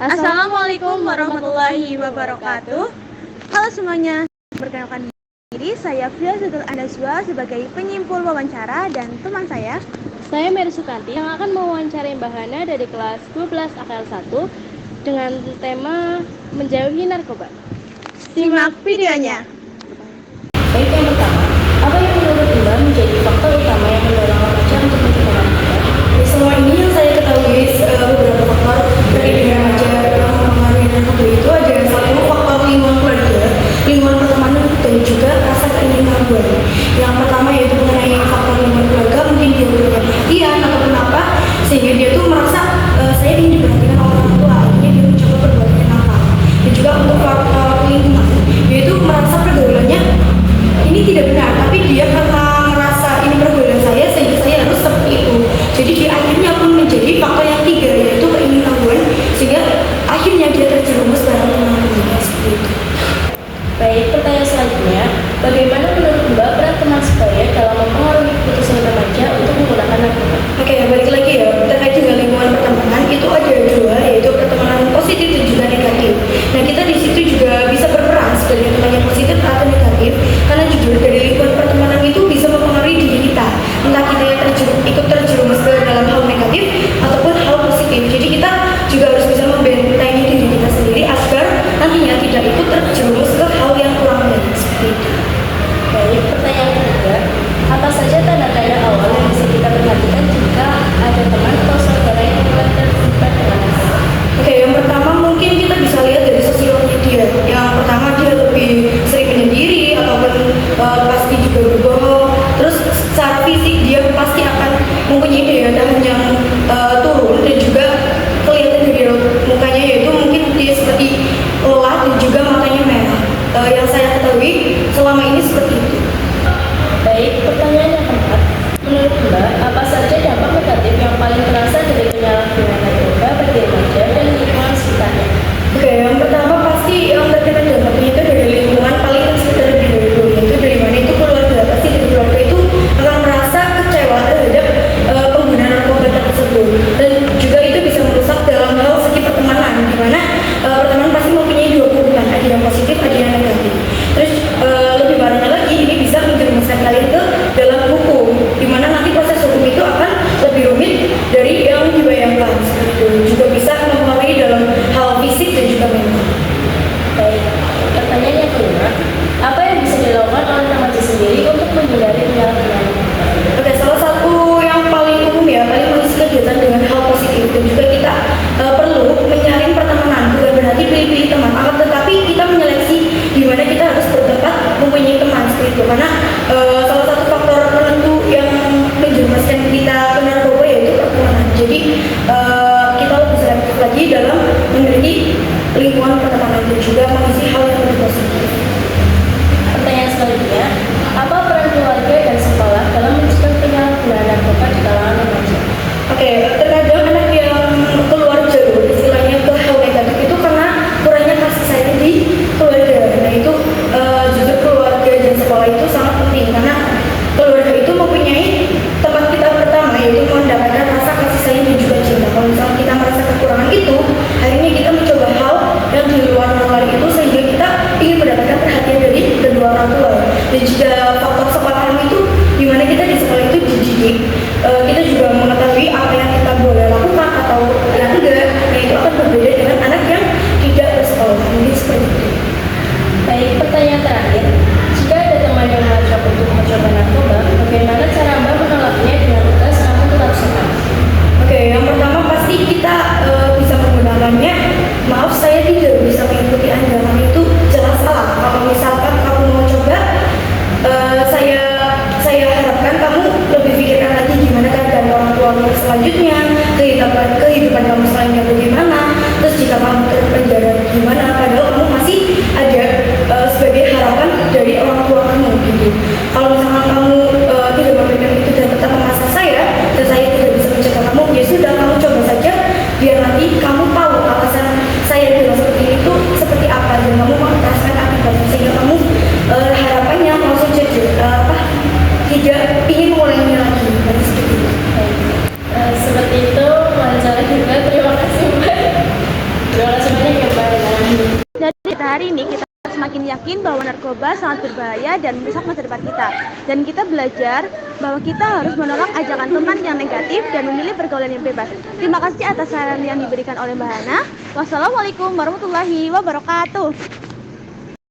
Assalamualaikum warahmatullahi wabarakatuh. Halo semuanya, perkenalkan diri, saya Fia Zutul Andazwa sebagai penyimpul wawancara dan teman saya Mary Sukanti yang akan mewawancarai Mbak Hana dari kelas 12 AKL 1 dengan tema menjauhi narkoba. Simak videonya. Baik, yang pertama, apa yang menurut Mbak menjadi faktor utama yang mendorong remaja untuk mencoba narkoba? Selama ini yang saya ketahui beberapa faktor terkait dengan remaja yang mempengaruhi narkoba itu ada yang satu faktor lingkungan keluarga, lingkungan pertemanan dan juga rasa keinginan buat. Yang pertama yaitu mengenai faktor lingkungan keluarga, mungkin dia punya perhatian atau kenapa sehingga dia tuh merasa saya ingin diperhatikan oleh orang tua, akhirnya dia mencoba perbuatan yang nakal. Dan juga untuk faktor lingkungan, yaitu merasa pergaulannya ini tidak benar, tapi dia karena merasa ini pergaulan saya sehingga saya harus seperti itu. Jadi dia akhirnya pun menjadi faktor yang tiga, yaitu keinginan sehingga akhirnya dia terjerumus dalam narkoba seperti itu. Baik, pertanyaan selanjutnya, bagaimana menurut Mbak peran teman sebaya dalam mempengaruhi keputusan remaja untuk menggunakan narkoba? Oke, balik lagi ya, terkait dengan lingkungan pertemanan itu ada dua, yaitu pertemanan positif dan juga negatif. Nah, kita di situ juga bisa berperan sebagai teman yang positif atau negatif, karena jujur dari lingkungan pertemanan itu bisa mempengaruhi diri kita, entah kita yang ikut terjerumus ke dalam hal negatif ataupun hal positif. Jadi kita juga harus bisa membentengi diri kita sendiri agar nantinya tidak ikut terjerumus ke hal yang kurang baik seperti itu. Baik, pertanyaan ketiga, apa saja tanda-tanda awal yang bisa kita perhatikan jika ada teman atau saudara yang mulai terlibat dengan narkoba? Oke, yang pertama mungkin kita bisa lihat dari sosial media. Yang pertama dia lebih sering menyendiri ataupun pasti juga berbohong. Terus secara fisik dia pasti akan mempunyai daya tahan yang turun dan juga kelihatan dari mukanya, yaitu mungkin dia seperti lelah dan juga matanya merah. Yang saya ketahui selama ini seperti itu. Baik, pertanyaan yang keempat, menurut Mbak, apa saja dampak negatif yang paling terasa dari penyalahgunaan narkoba bagi remaja dan lingkungan sekitarnya? Oke, yang pertama pasti yang terkena dampaknya itu dari lingkungan paling sekitar dulu, yaitu dari mana itu keluarga. Pasti dari keluarga itu akan merasa kecewa terhadap penggunaan narkoba tersebut, dan juga itu bisa merusak dalam hal segi pertemanan, di mana pertemanan pasti mempunyai dua hubungan, ada yang positif, ada yang negatif. Terus lebih parahnya lagi, ini bisa menjerumuskan kalian ke dalam hukum, di mana nanti proses hukum itu akan lebih rumit dari yang dibayangkan. Seperti itu juga bisa mempengaruhi dalam hal fisik dan juga mental. Baik, pertanyaan yang kelima, apa yang bisa dilakukan oleh remaja sendiri untuk menghindari penyalahgunaan narkoba? Oke, salah satu yang paling umum ya, paling mengisi kegiatan dengan hal positif, dan juga kita perlu menyaring pertemanan, bukan berarti pilih-pilih teman, akan tetapi kita menyeleksi di mana kita harus bertempat mempunyai teman seperti itu, karena salah satu faktor penentu yang menjerumuskan kita ke narkoba yaitu pertemanan. Jadi kita lebih selektif lagi dalam memiliki lingkungan pertemanan dan juga mengisi hal yang lebih positif. Pertanyaan selanjutnya, apa peran keluarga dan sekolah dalam mencegah penyalahgunaan narkoba di kalangan remaja? Oke, terkadang anak yang keluar jalur istilahnya ke hal negatif itu karena kurangnya kasih sayang di keluarga. Nah itu justru keluarga dan sekolah itu sangat penting, karena keluarga itu mempunyai tempat kita pertama, yaitu mendapatkan rasa kasih sayang dan juga cinta. Kalau misalnya kita merasa kekurangan itu, akhirnya kita mencoba hal yang di luar nalar itu sehingga kita ingin mendapatkan perhatian dari kedua orang tua. Dan jika faktor sekolah itu, di mana kita di sekolah itu dididik, kita juga mengetahui apa yang kita boleh lakukan atau yang enggak. Nah itu akan berbeda dengan anak yang tidak bersekolah. Mungkin seperti itu. Baik, pertanyaan terakhir, jika ada teman yang mengajak untuk mencoba narkoba, bagaimana cara Mbak menolaknya dengan tegas namun tetap sopan? Oke, yang pertama pasti kita bisa menggunakannya. Maaf, saya tidak bisa mengikuti Anda, karena itu jelas salah. Kalau misalkan kamu mau coba, saya harapkan kamu lebih pikirkan lagi gimana keadaan orang tuamu selanjutnya, kehidupan kamu selanjutnya bagaimana. Terus jika kamu terpenjara gimana, padahal kamu masih ada sebagai harapan dari orang tua kamu gitu. Kalau misalkan kamu tidak memberikan itu dan tetap memaksa saya, dan saya tidak bisa mencegah kamu, ya sudah, kamu coba saja biar nanti kamu tahu alasan saya bilang seperti itu seperti apa, dan kamu merasakan akibatnya sehingga kamu harapannya langsung jadi tidak ingin mengulanginya lagi. Seperti itu. Seperti itu wawancara juga, terima kasih Mbak. hari ini kita semakin yakin bahwa narkoba sangat berbahaya dan merusak masa depan kita. Dan kita belajar bahwa kita harus menolak ajakan teman yang negatif dan memilih pergaulan yang bebas. Terima kasih atas saran yang diberikan oleh Mbak Hana. Wassalamualaikum warahmatullahi wabarakatuh.